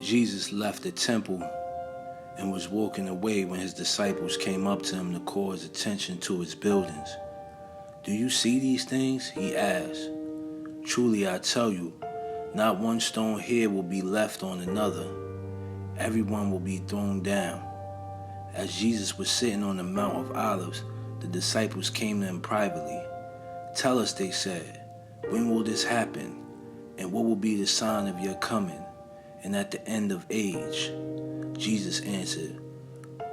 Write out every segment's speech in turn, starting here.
Jesus left the temple and was walking away when his disciples came up to him to call his attention to his buildings. "Do you see these things?" he asked. "Truly I tell you, not one stone here will be left on another. Everyone will be thrown down." As Jesus was sitting on the Mount of Olives, the disciples came to him privately. "Tell us," they said, "when will this happen? And what will be the sign of your coming and at the end of age?" Jesus answered,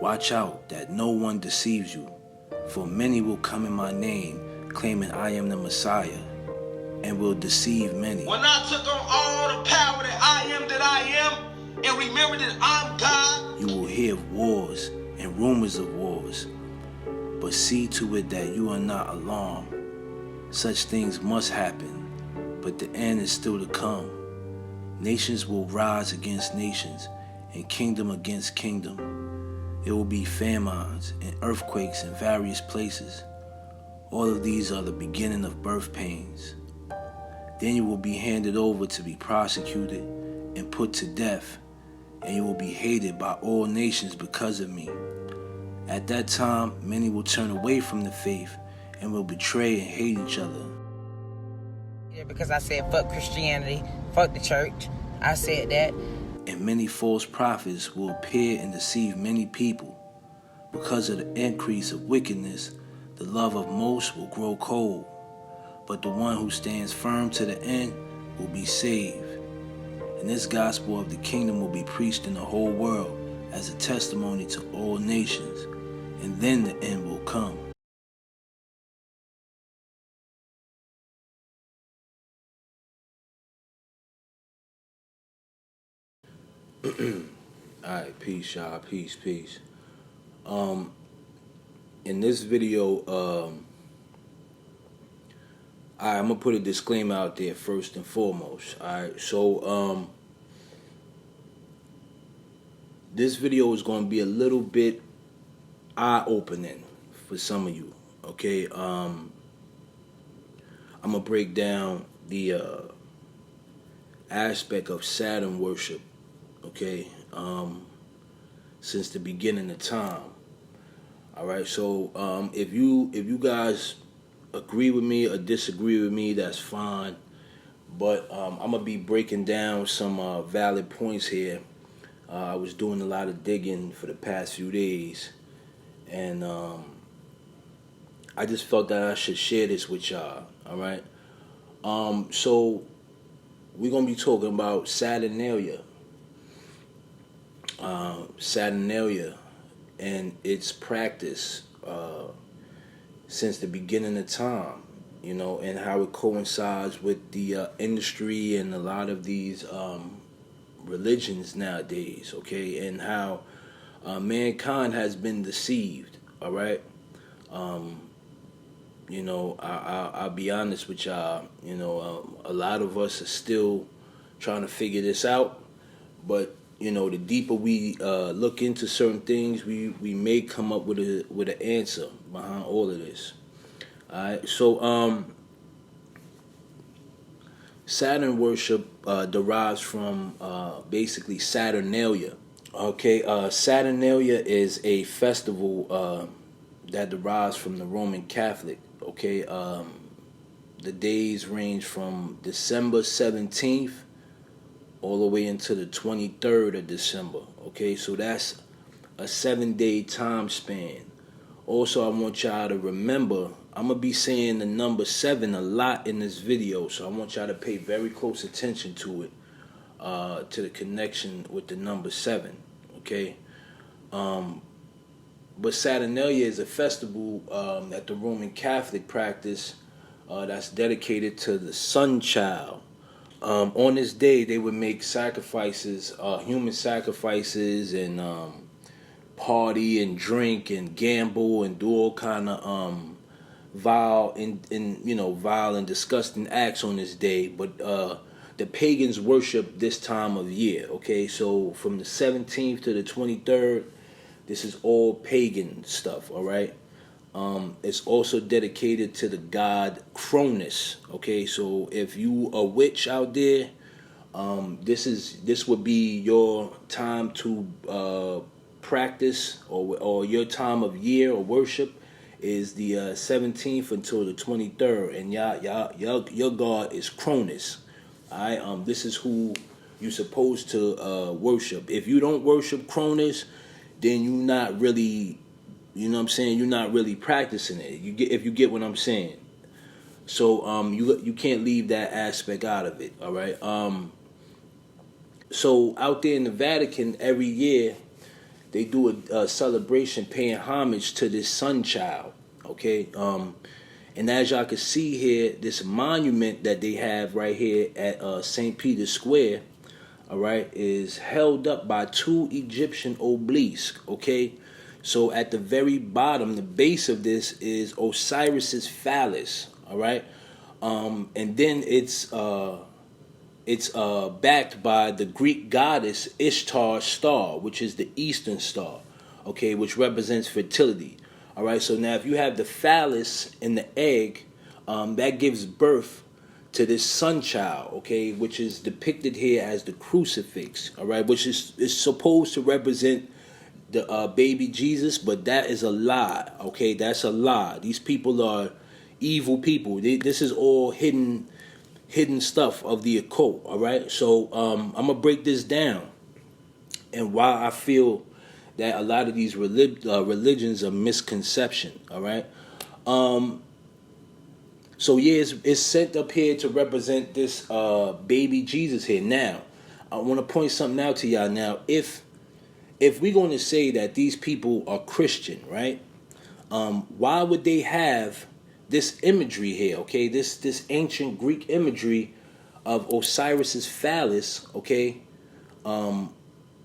"Watch out that no one deceives you, for many will come in my name, claiming I am the Messiah, and will deceive many. When I took on all the power that I am, and remember that I'm God." You will hear of wars and rumors of wars, but see to it that you are not alarmed. Such things must happen, but the end is still to come. Nations will rise against nations, and kingdom against kingdom. There will be famines and earthquakes in various places. All of these are the beginning of birth pains. Then you will be handed over to be prosecuted and put to death, and you will be hated by all nations because of me. At that time, many will turn away from the faith and will betray and hate each other. Yeah, because I said fuck Christianity, fuck the church. I said that. And many false prophets will appear and deceive many people. Because of the increase of wickedness, the love of most will grow cold. But the one who stands firm to the end will be saved. And this gospel of the kingdom will be preached in the whole world as a testimony to all nations. And then the end will come. Alright, peace, y'all. Peace. In this video, I'm gonna put a disclaimer out there first and foremost. Alright, so this video is gonna be a little bit eye-opening for some of you. Okay, I'm gonna break down the aspect of Saturn worship. Okay, since the beginning of time. All right, so if you guys agree with me or disagree with me, that's fine. But I'm gonna be breaking down some valid points here. I was doing a lot of digging for the past few days, and I just felt that I should share this with y'all. All right, so we're gonna be talking about Saturnalia. Saturnalia and its practice since the beginning of time, you know, and how it coincides with the industry and a lot of these religions nowadays, okay, and how mankind has been deceived. All right, you know, I'll be honest with y'all. You know, a lot of us are still trying to figure this out, but you know, the deeper we look into certain things, we may come up with an answer behind all of this. All right, so Saturn worship derives from basically Saturnalia. Okay, Saturnalia is a festival that derives from the Roman Catholic. Okay, the days range from December 17th all the way into the 23rd of December. Okay, so that's a 7-day time span. Also, I want y'all to remember, I'm going to be saying the number 7 a lot in this video, so I want y'all to pay very close attention to it, to the connection with the number 7, okay? But Saturnalia is a festival that the Roman Catholic practice that's dedicated to the sun child. On this day, they would make sacrifices, human sacrifices, and party and drink and gamble and do all kind of vile and disgusting acts on this day. But the pagans worship this time of year. Okay, so from the 17th to the 23rd, this is all pagan stuff. All right. It's also dedicated to the god Cronus. Okay, so if you a witch out there, This would be your time to practice, or your time of year or worship is the 17th until the 23rd, and your god is Cronus. All right, this is who you're supposed to worship. If you don't worship Cronus, then you're not really, you know what I'm saying, you're not really practicing it. If you get what I'm saying. So you can't leave that aspect out of it. All right. So out there in the Vatican, every year they do a celebration paying homage to this sun child. Okay. And as y'all can see here, this monument that they have right here at St. Peter's Square, all right, is held up by two Egyptian obelisks. Okay. So at the very bottom, the base of this is Osiris's phallus. All right. And then it's backed by the Greek goddess Ishtar's star, which is the Eastern Star, okay, which represents fertility. All right, so now if you have the phallus in the egg, that gives birth to this sun child, okay, which is depicted here as the crucifix, all right, which is supposed to represent the baby Jesus, but that is a lie, okay, that's a lie. These people are evil people. This is all hidden stuff of the occult. All right, so I'm gonna break this down and why I feel that a lot of these religions are misconception. All right, so yeah, it's sent up here to represent this baby Jesus here. Now, I want to point something out to y'all. Now, if we're going to say that these people are Christian, right? Why would they have this imagery here, okay? This ancient Greek imagery of Osiris's phallus, okay,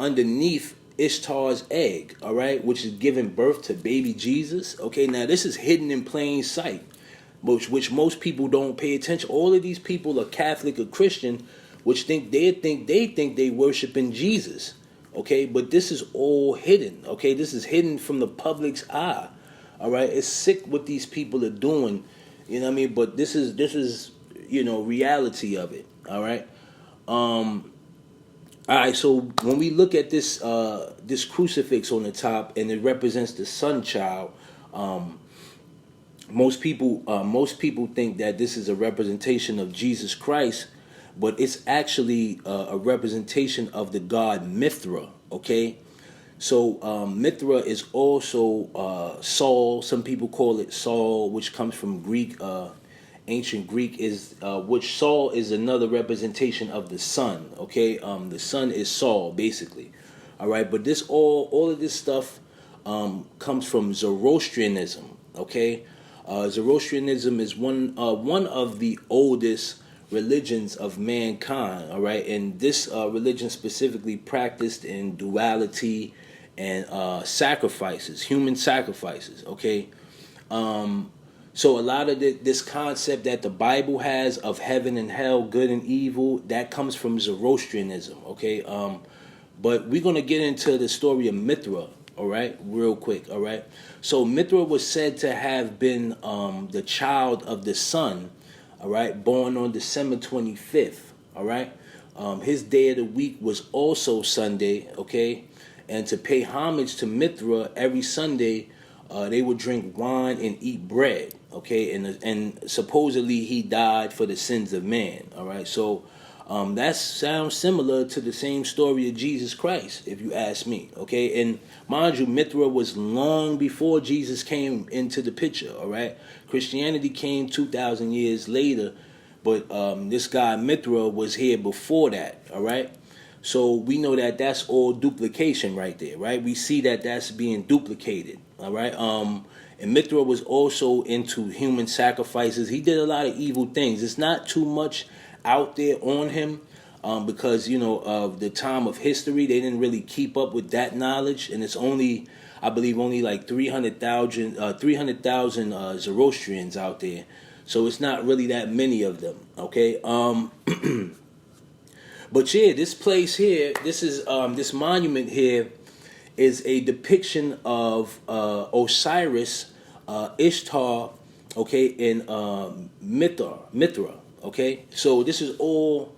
underneath Ishtar's egg, all right, which is giving birth to baby Jesus. Okay, now this is hidden in plain sight, which most people don't pay attention. All of these people are Catholic or Christian, which think they worshiping Jesus. Okay, but this is all hidden. Okay, this is hidden from the public's eye. All right, it's sick what these people are doing, you know what I mean? But this is reality of it. All right. All right. So when we look at this this crucifix on the top, and it represents the sun child, most people think that this is a representation of Jesus Christ, but it's actually a representation of the god Mithra. Okay. So Mithra is also Saul. Some people call it Saul, which comes from Greek, ancient Greek, is which Saul is another representation of the sun. Okay, the sun is Saul, basically. All right, but this all of this stuff comes from Zoroastrianism. Okay, Zoroastrianism is one of the oldest religions of mankind. All right, and this religion specifically practiced in duality and sacrifices, human sacrifices. Okay, so a lot of this concept that the Bible has of heaven and hell, good and evil, that comes from Zoroastrianism. Okay, but we're gonna get into the story of Mithra. All right, real quick. All right, so Mithra was said to have been the child of the sun. All right, born on December 25th. All right, his day of the week was also Sunday. Okay. And to pay homage to Mithra, every Sunday, they would drink wine and eat bread. Okay, and supposedly he died for the sins of man. All right, so that sounds similar to the same story of Jesus Christ, if you ask me. Okay, and mind you, Mithra was long before Jesus came into the picture. All right, Christianity came 2,000 years later, but this guy Mithra was here before that. All right. So we know that that's all duplication right there, right? We see that that's being duplicated, all right? And Mithra was also into human sacrifices. He did a lot of evil things. It's not too much out there on him because, of the time of history. They didn't really keep up with that knowledge. And it's only, I believe, only like 300,000 Zoroastrians out there. So it's not really that many of them, okay? But yeah, this place here, this monument here is a depiction of Osiris, Ishtar, okay, and Mithra, okay. So this is all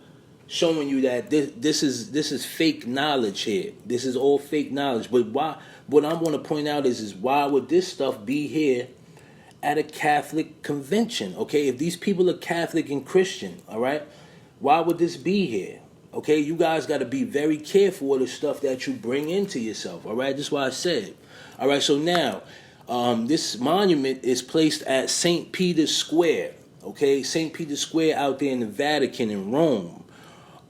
showing you that this is fake knowledge here. This is all fake knowledge. But why? What I want to point out is why would this stuff be here at a Catholic convention? Okay, if these people are Catholic and Christian, all right, why would this be here? Okay, you guys got to be very careful of the stuff that you bring into yourself. All right, this is why I said. All right, so now this monument is placed at St. Peter's Square. Okay, St. Peter's Square out there in the Vatican in Rome.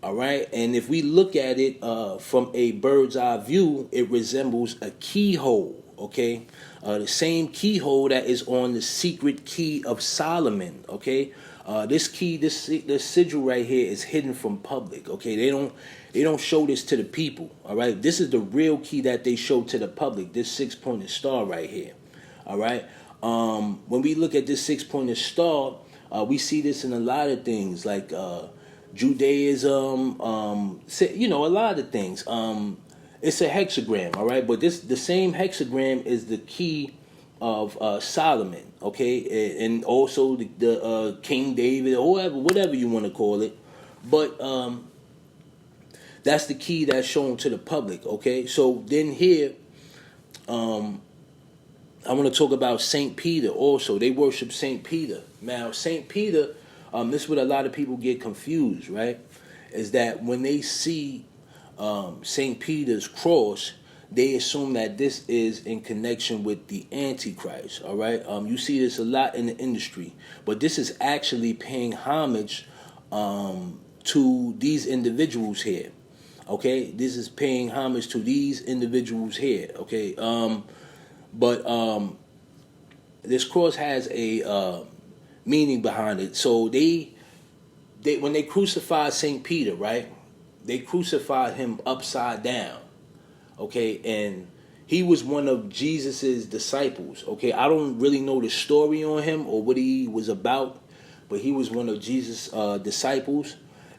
All right, and if we look at it from a bird's eye view, it resembles a keyhole. Okay, the same keyhole that is on the secret key of Solomon. Okay, this key, this sigil right here is hidden from public. Okay, they don't show this to the people. All right, this is the real key that they show to the public. This 6-pointed star right here. All right, when we look at this 6-pointed star, we see this in a lot of things like Judaism. A lot of things. It's a hexagram, all right? But the same hexagram is the key of Solomon, okay? And also the King David, or whatever you want to call it. But that's the key that's shown to the public, okay? So then here, I want to talk about St. Peter also. They worship St. Peter. Now, St. Peter, this is what a lot of people get confused, right? Is that when they see St. Peter's cross, they assume that this is in connection with the Antichrist, all right? You see this a lot in the industry, but this is actually paying homage to these individuals here, okay? This is paying homage to these individuals here, okay? But this cross has a meaning behind it. So they when they crucified St. Peter, right? They crucified him upside down, okay? And he was one of Jesus's disciples, okay? I don't really know the story on him or what he was about, but he was one of Jesus' disciples,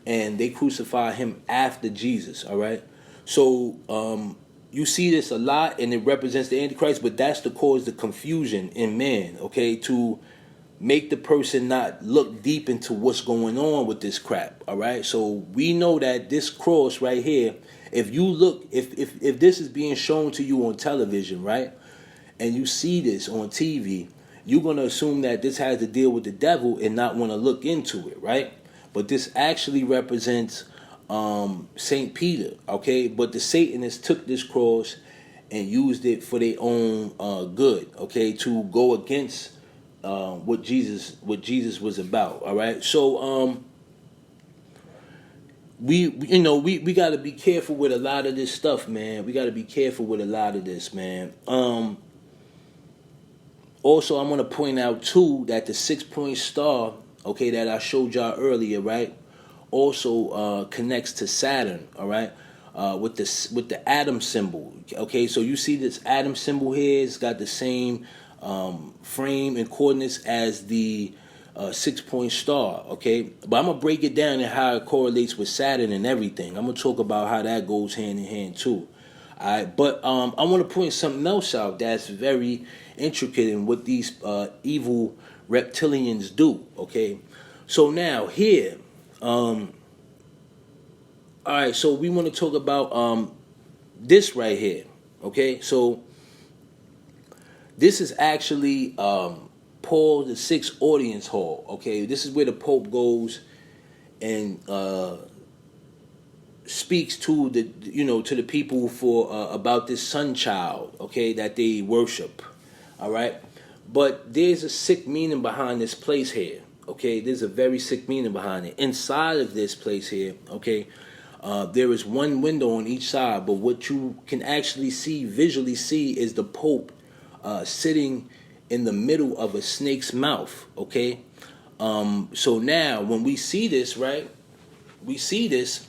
and they crucified him after Jesus, all right? So you see this a lot, and it represents the Antichrist, but that's to cause the confusion in man, okay? To make the person not look deep into what's going on with this crap, all right? So we know that this cross right here, if you look, if this is being shown to you on television, right, and you see this on TV, you're going to assume that this has to deal with the devil and not want to look into it, right? But this actually represents St. Peter, okay? But the Satanists took this cross and used it for their own good, okay, to go against what Jesus was about, all right? So we got to be careful with a lot of this stuff, man. We got to be careful with a lot of this, man. Also, I'm going to point out too that the 6-point star, okay, that I showed y'all earlier, right, also connects to Saturn, all right, with the atom symbol, okay? So you see this atom symbol here, it's got the same frame and coordinates as the 6-point star, okay? But I'm going to break it down and how it correlates with Saturn and everything. I'm going to talk about how that goes hand in hand too. All right, but I want to point something else out that's very intricate in what these evil reptilians do, okay? So now here, all right, so we want to talk about this right here, okay? So this is actually Paul VI audience hall, okay? This is where the Pope goes and speaks to the people for about this sun child, okay, that they worship, all right? But there's a sick meaning behind this place here, okay? There's a very sick meaning behind it. Inside of this place here, okay, there is one window on each side, but what you can actually visually see is the Pope sitting in the middle of a snake's mouth, okay? So now when we see this, right, we see this,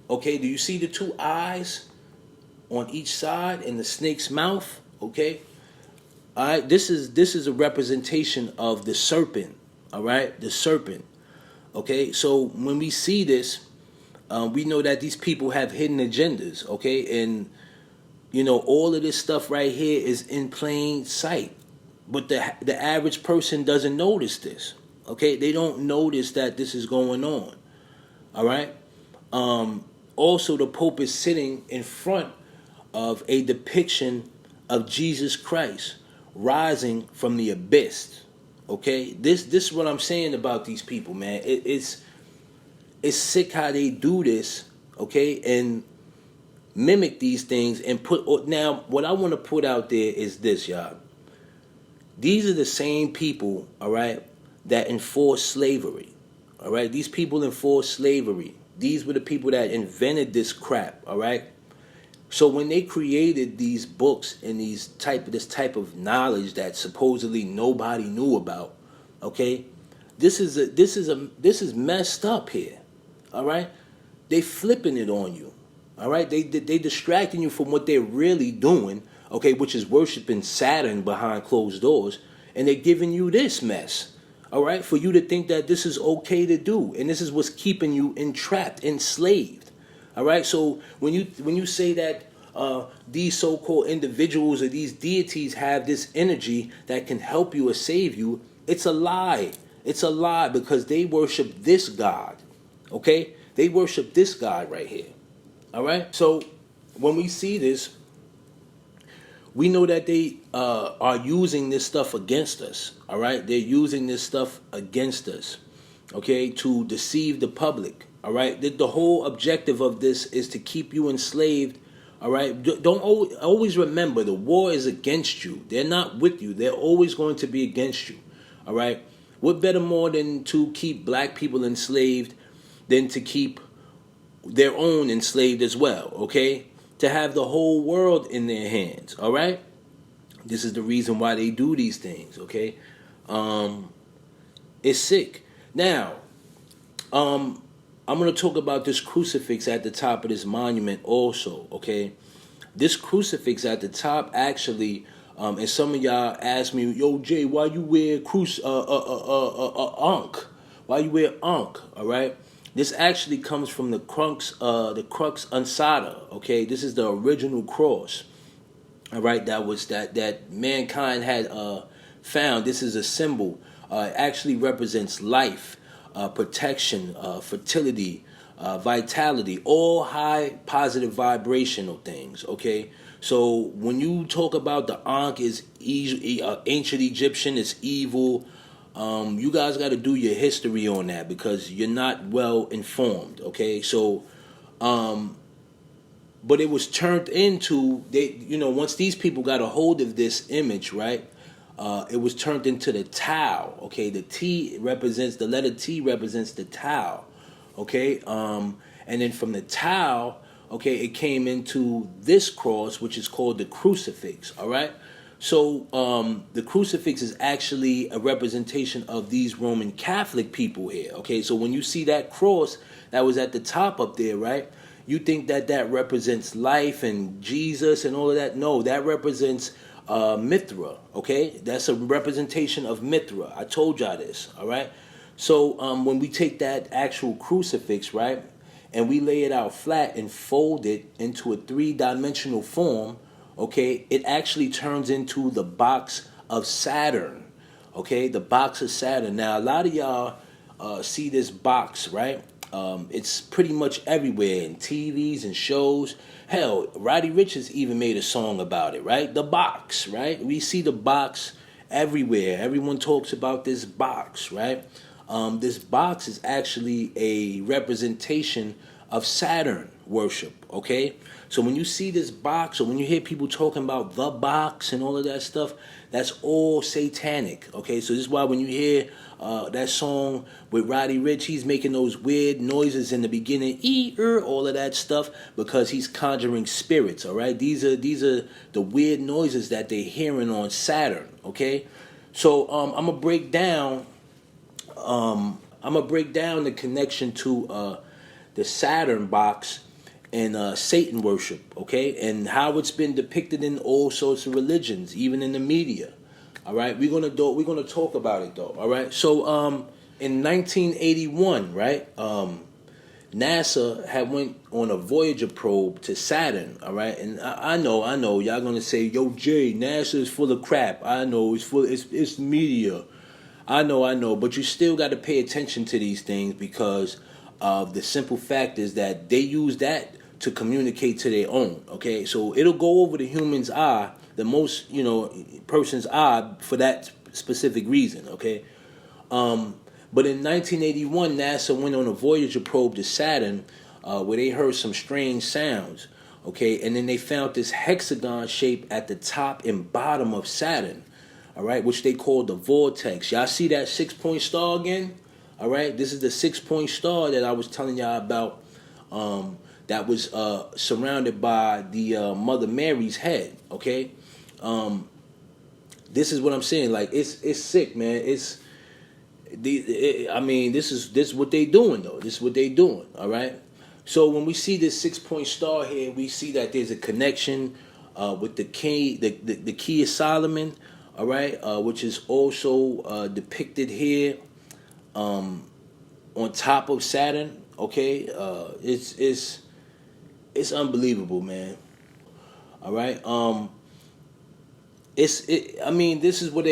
okay, do you see the two eyes on each side in the snake's mouth, okay? All right, this is a representation of the serpent, all right, the serpent, okay? So when we see this, we know that these people have hidden agendas, okay? And all of this stuff right here is in plain sight. But the average person doesn't notice this, okay? They don't notice that this is going on, all right? Also, the Pope is sitting in front of a depiction of Jesus Christ rising from the abyss. Okay, this is what I'm saying about these people, man. It's sick how they do this, okay, and mimic these things and put. Now, what I want to put out there is this, y'all. These are the same people, all right, that enforced slavery. All right, these people enforced slavery. These were the people that invented this crap, all right? So when they created these books and this type of knowledge that supposedly nobody knew about, okay? This is messed up here. All right? They flipping it on you. All right? They distracting you from what they're really doing, okay, which is worshiping Saturn behind closed doors, and they're giving you this mess. All right? For you to think that this is okay to do, and this is what's keeping you entrapped, enslaved. All right? So when you say that these so-called individuals or these deities have this energy that can help you or save you, it's a lie. It's a lie because they worship this God. Okay? They worship this God right here. All right? So when we see this, we know that they are using this stuff against us. All right? They're using this stuff against us. Okay? To deceive the public. All right? The whole objective of this is to keep you enslaved. All right? Don't always remember the war is against you. They're not with you. They're always going to be against you. All right? What better more than to keep black people enslaved than to keep their own enslaved as well, okay? To have the whole world in their hands, all right? This is the reason why they do these things, okay? It's sick. Now, I'm going to talk about this crucifix at the top of this monument also, okay? This crucifix at the top actually, and some of y'all ask me, yo, Jay, why you wear ankh? Why you wear ankh, all right? This actually comes from the crux ansata, okay? This is the original cross, all right? That mankind had found. This is a symbol. It actually represents life, protection, fertility, vitality, all high positive vibrational things, okay? So when you talk about the ankh is ancient Egyptian, it's evil. You guys got to do your history on that because you're not well informed, okay? So, but it was turned into, once these people got a hold of this image, right? It was turned into the Tau, okay? The letter T represents the Tau, okay? And then from the Tau, okay, it came into this cross, which is called the crucifix, all right? So the crucifix is actually a representation of these Roman Catholic people here, okay? So when you see that cross that was at the top up there, right? You think that represents life and Jesus and all of that. No, that represents Mithra, okay? That's a representation of Mithra. I told y'all this, all right? So when we take that actual crucifix, right, and we lay it out flat and fold it into a three-dimensional form, okay, it actually turns into the box of Saturn, okay, the box of Saturn. Now, a lot of y'all see this box, right? It's pretty much everywhere in TVs and shows. Hell, Roddy Ricch has even made a song about it, right? The box, right? We see the box everywhere. Everyone talks about this box, right? This box is actually a representation of Saturn worship, okay? So when you see this box, or when you hear people talking about the box and all of that stuff, that's all satanic, okay? So this is why when you hear that song with Roddy Ricch, he's making those weird noises in the beginning, all of that stuff, because he's conjuring spirits, all right? These are the weird noises that they're hearing on Saturn, okay? So I'm gonna break down the connection to the Saturn box and Satan worship, okay, and how it's been depicted in all sorts of religions, even in the media. All right, we're gonna talk about it though. All right, so in 1981, right, NASA had went on a Voyager probe to Saturn. All right, and I know y'all gonna say, yo, Jay, NASA is full of crap. I know it's media. I know, but you still got to pay attention to these things because The simple fact is that they use that to communicate to their own. Okay, so it'll go over the human's eye, the most person's eye, for that specific reason. Okay, but in 1981, NASA went on a Voyager probe to Saturn, where they heard some strange sounds. Okay, and then they found this hexagon shape at the top and bottom of Saturn. All right, which they called the vortex. Y'all see that 6-point star again? All right, this is the 6-point star that I was telling y'all about. That was surrounded by the Mother Mary's head. Okay, this is what I'm saying. Like it's sick, man. This is what they doing though. This is what they doing. All right. So when we see this 6-point star here, we see that there's a connection with the key, the key of Solomon. All right, which is also depicted here on top of Saturn. Okay, it's unbelievable, man. All right, this is what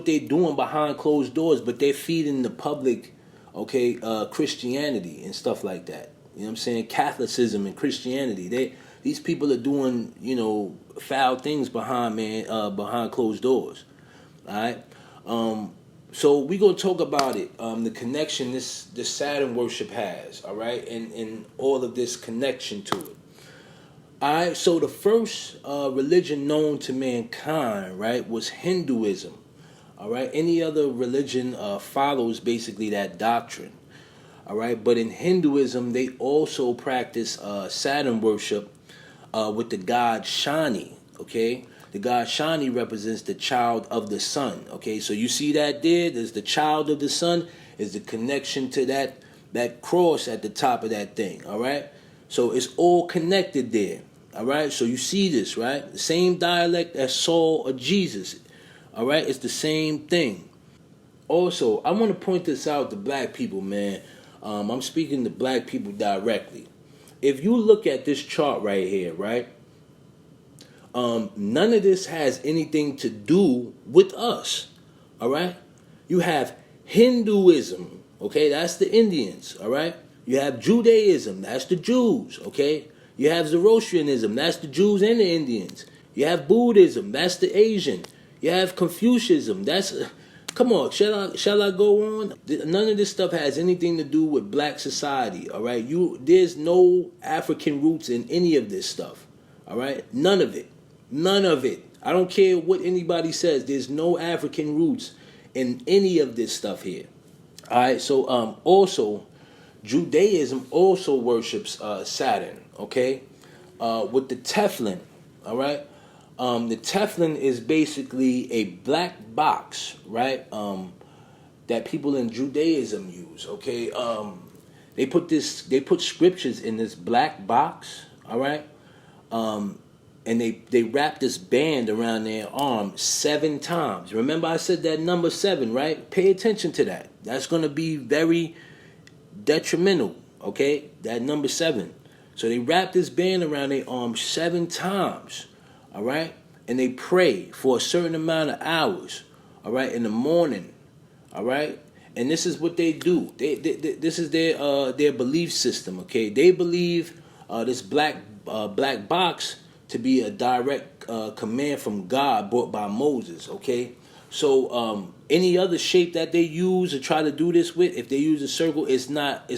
they doing behind closed doors, but they're feeding the public, okay, Christianity and stuff like that. You know what I'm saying? Catholicism and Christianity. These people are doing, foul things behind closed doors. All right. So we're gonna talk about it. The connection this Saturn worship has. All right, and all of this connection to it. All right. So the first religion known to mankind, right, was Hinduism. All right. Any other religion follows basically that doctrine. All right, but in Hinduism, they also practice Saturn worship with the god Shani. Okay, the god Shani represents the child of the sun. Okay, so you see that there's the child of the sun, is the connection to that cross at the top of that thing. All right, so it's all connected there. All right, so you see this, right? The same dialect as Saul or Jesus. All right, it's the same thing. Also, I want to point this out to black people, man. I'm speaking to black people directly. If you look at this chart right here, right? None of this has anything to do with us. All right? You have Hinduism, okay? That's the Indians, all right? You have Judaism, that's the Jews, okay? You have Zoroastrianism, that's the Jews and the Indians. You have Buddhism, that's the Asian. You have Confucianism, that's... Come on, shall I go on? None of this stuff has anything to do with black society, all right? There's no African roots in any of this stuff, all right? None of it. None of it. I don't care what anybody says. There's no African roots in any of this stuff here, all right? So also, Judaism also worships Saturn, okay? With the Teflon, all right? The Teflon is basically a black box, right? That people in Judaism use. Okay, they put scriptures in this black box, all right? And they wrap this band around their arm 7 times. Remember, I said that number 7, right? Pay attention to that. That's going to be very detrimental. Okay, that number 7. So they wrap this band around their arm 7 times. All right, and they pray for a certain amount of hours. All right, in the morning. All right, and this is what they do. This is their belief system. Okay, they believe this black box to be a direct command from God brought by Moses. Okay, so any other shape that they use or try to do this with, if they use a circle, it's not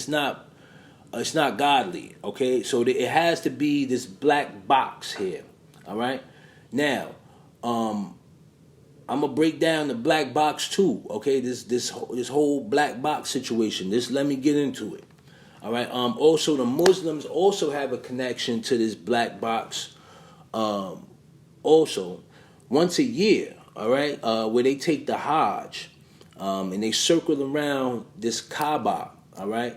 godly. Okay, so it has to be this black box here. All right. Now, I'm gonna break down the black box too. Okay, this whole black box situation. Let me get into it. All right. Also, the Muslims also have a connection to this black box. Also, once a year. All right, where they take the Hajj, and they circle around this Kaaba. All right,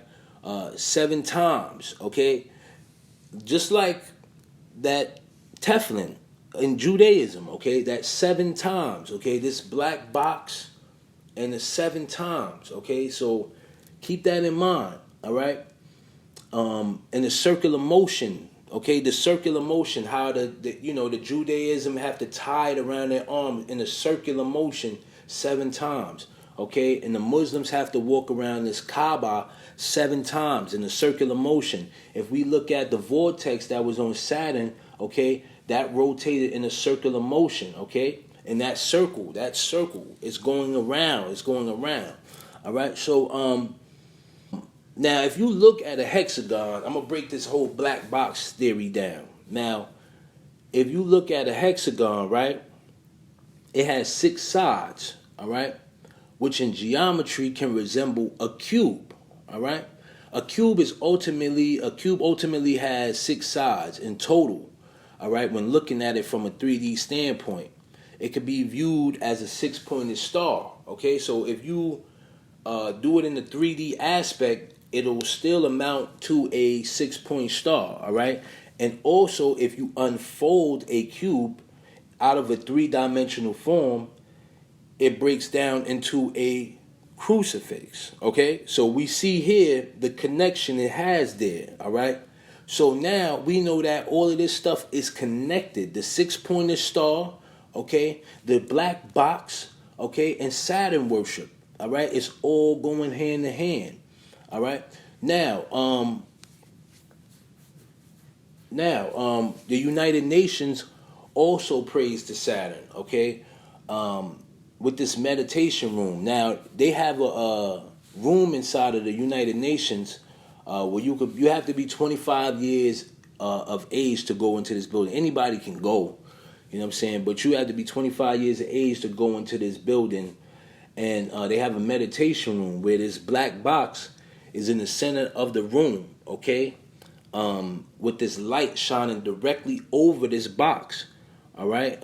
7 times. Okay, just like that Teflon in Judaism, okay, that's 7 times, okay, this black box and the 7 times, okay, so keep that in mind, all right, and the circular motion, okay, the circular motion, how the Judaism have to tie it around their arm in a circular motion 7 times, okay? And the Muslims have to walk around this Kaaba 7 times in a circular motion. If we look at the vortex that was on Saturn, okay, that rotated in a circular motion, okay? And that circle is going around, all right? So, now if you look at a hexagon, I'm gonna break this whole black box theory down. Now, if you look at a hexagon, right, it has 6 sides, all right, which in geometry can resemble a cube, all right? A cube ultimately has 6 sides in total, all right, when looking at it from a 3D standpoint. It could be viewed as a 6-pointed star, okay? So if you do it in the 3D aspect, it'll still amount to a 6-point star, all right? And also, if you unfold a cube out of a 3-dimensional form, it breaks down into a crucifix, okay? So we see here the connection it has there, all right? So now we know that all of this stuff is connected. The 6-pointed star, okay, the black box, okay, and Saturn worship, all right? It's all going hand in hand, all right? Now, the United Nations also prays to Saturn, okay, with this meditation room. Now, they have a room inside of the United Nations where you have to be 25 years of age to go into this building. Anybody can go, you know what I'm saying, but you have to be 25 years of age to go into this building. And they have a meditation room where this black box is in the center of the room, okay, with this light shining directly over this box, all right?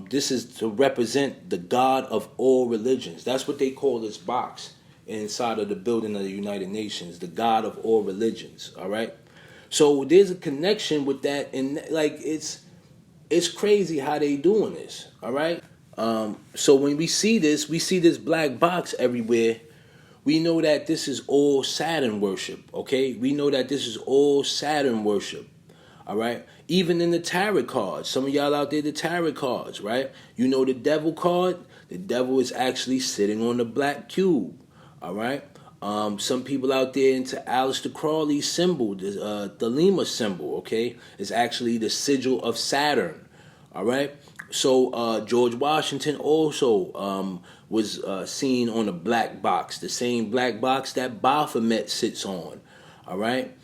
This is to represent the God of all religions. That's what they call this box inside of the building of the United Nations, the God of all religions, all right? So there's a connection with that, and like it's crazy how they doing this, all right? So when we see this black box everywhere. We know that this is all Saturn worship, okay? We know that this is all Saturn worship, all right? Even in the tarot cards, some of y'all out there, the tarot cards, right? You know the devil card? The devil is actually sitting on the black cube, all right? Some people out there into Aleister Crowley's symbol, the Thelema symbol, okay? It's actually the sigil of Saturn, all right? So George Washington also was seen on a black box, the same black box that Baphomet sits on, all right?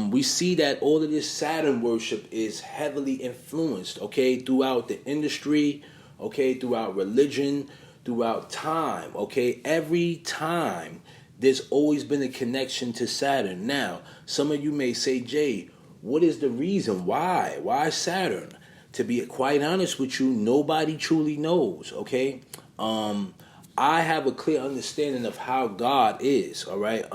We see that all of this Saturn worship is heavily influenced, okay, throughout the industry, okay, throughout religion, throughout time, okay? Every time there's always been a connection to Saturn. Now, some of you may say, Jay, what is the reason? Why? Why Saturn? To be quite honest with you, nobody truly knows, okay? I have a clear understanding of how God is, all right?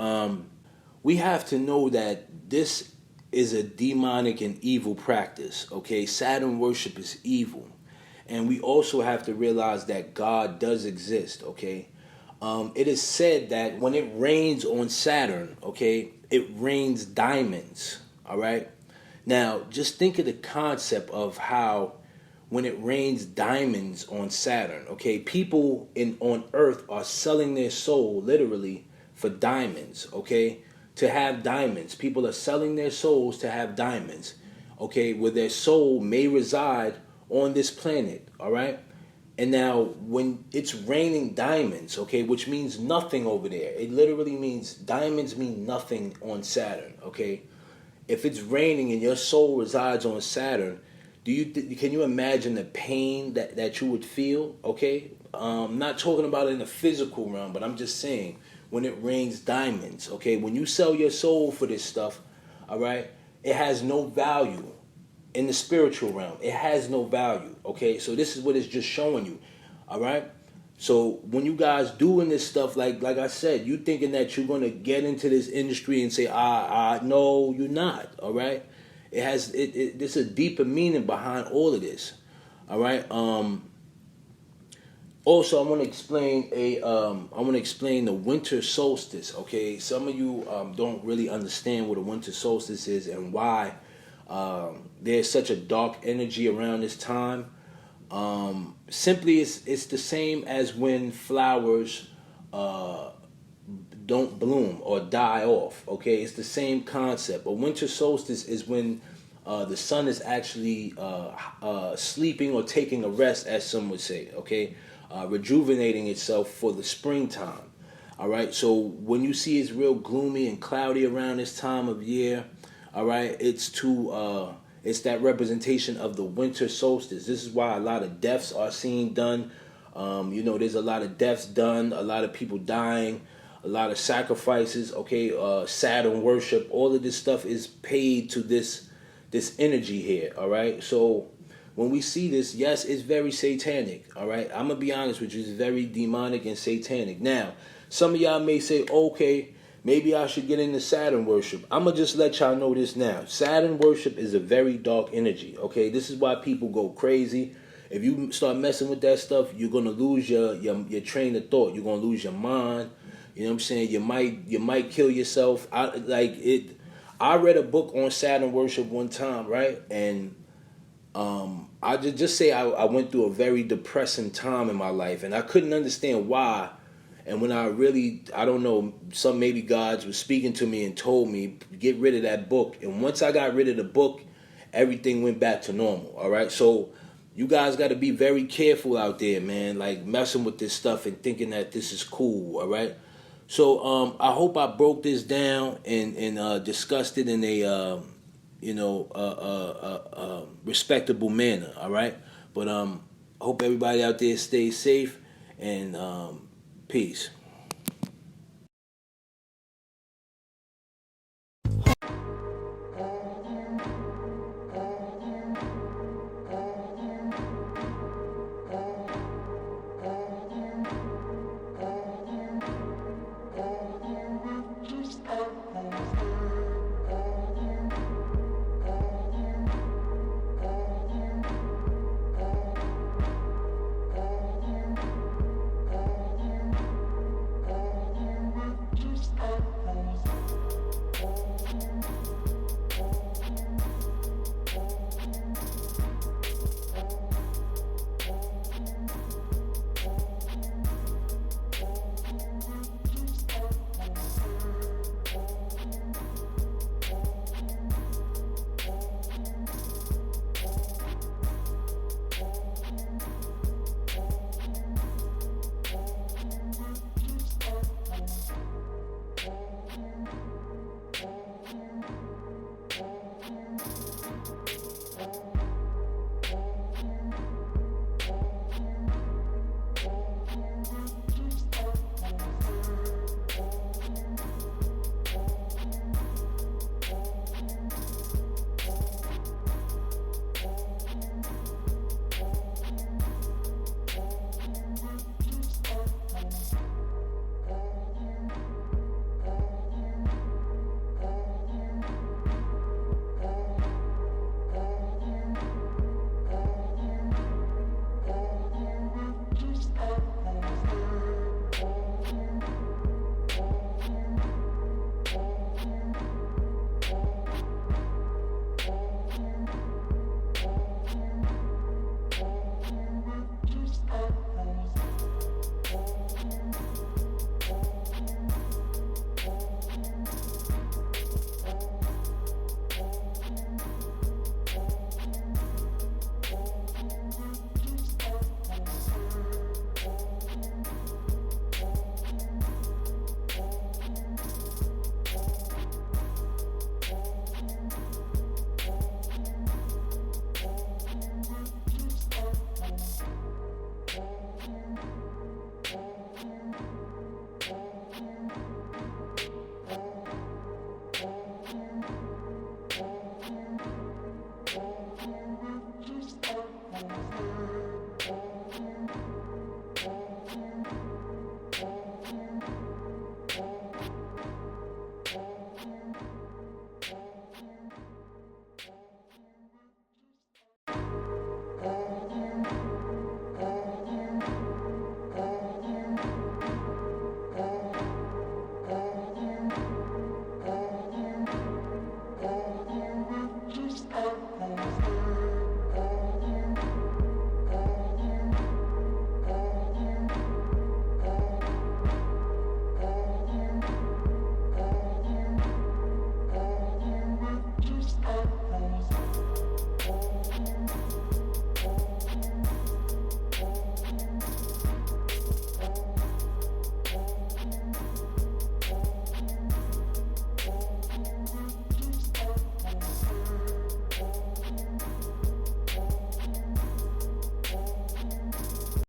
We have to know that this is a demonic and evil practice, okay? Saturn worship is evil. And we also have to realize that God does exist, okay? It is said that when it rains on Saturn, okay, it rains diamonds, all right? Now, just think of the concept of how when it rains diamonds on Saturn, okay, people on Earth are selling their soul literally for diamonds, okay, to have diamonds. People are selling their souls to have diamonds, okay, where their soul may reside on this planet, all right? And now when it's raining diamonds, okay, which means nothing over there, it literally means diamonds mean nothing on Saturn, okay? If it's raining and your soul resides on Saturn, can you imagine the pain that you would feel? Okay, I'm not talking about it in the physical realm, but I'm just saying when it rains diamonds. Okay, when you sell your soul for this stuff, all right, it has no value in the spiritual realm. It has no value. Okay, so this is what it's just showing you. All right. So when you guys doing this stuff, like I said, you thinking that you're gonna get into this industry and say, no, you're not. All right, there's a deeper meaning behind all of this. All right. Also, I want to explain the winter solstice. Okay, some of you don't really understand what a winter solstice is and why there's such a dark energy around this time. Simply, it's the same as when flowers don't bloom or die off. Okay, it's the same concept. A winter solstice is when the sun is actually sleeping or taking a rest, as some would say. Okay, rejuvenating itself for the springtime. All right, so when you see it's real gloomy and cloudy around this time of year, all right, it's that representation of the winter solstice. This is why a lot of deaths are seen done. There's a lot of deaths done, a lot of people dying, a lot of sacrifices. Okay, Saturn worship, all of this stuff is paid to this energy here. All right, so when we see this, yes, it's very satanic. All right, I'm gonna be honest with you, it's very demonic and satanic. Now, some of y'all may say, okay, maybe I should get into Saturn worship. I'm going to just let y'all know this now. Saturn worship is a very dark energy, okay? This is why people go crazy. If you start messing with that stuff, you're going to lose your train of thought. You're going to lose your mind. You know what I'm saying? You might kill yourself. I read a book on Saturn worship one time, right? And I just say I went through a very depressing time in my life, and I couldn't understand why. And when I don't know, some maybe gods was speaking to me and told me, get rid of that book. And once I got rid of the book, everything went back to normal, all right? So you guys got to be very careful out there, man, like messing with this stuff and thinking that this is cool, all right? So I hope I broke this down and discussed it in a, respectable manner, all right? But I hope everybody out there stays safe and peace.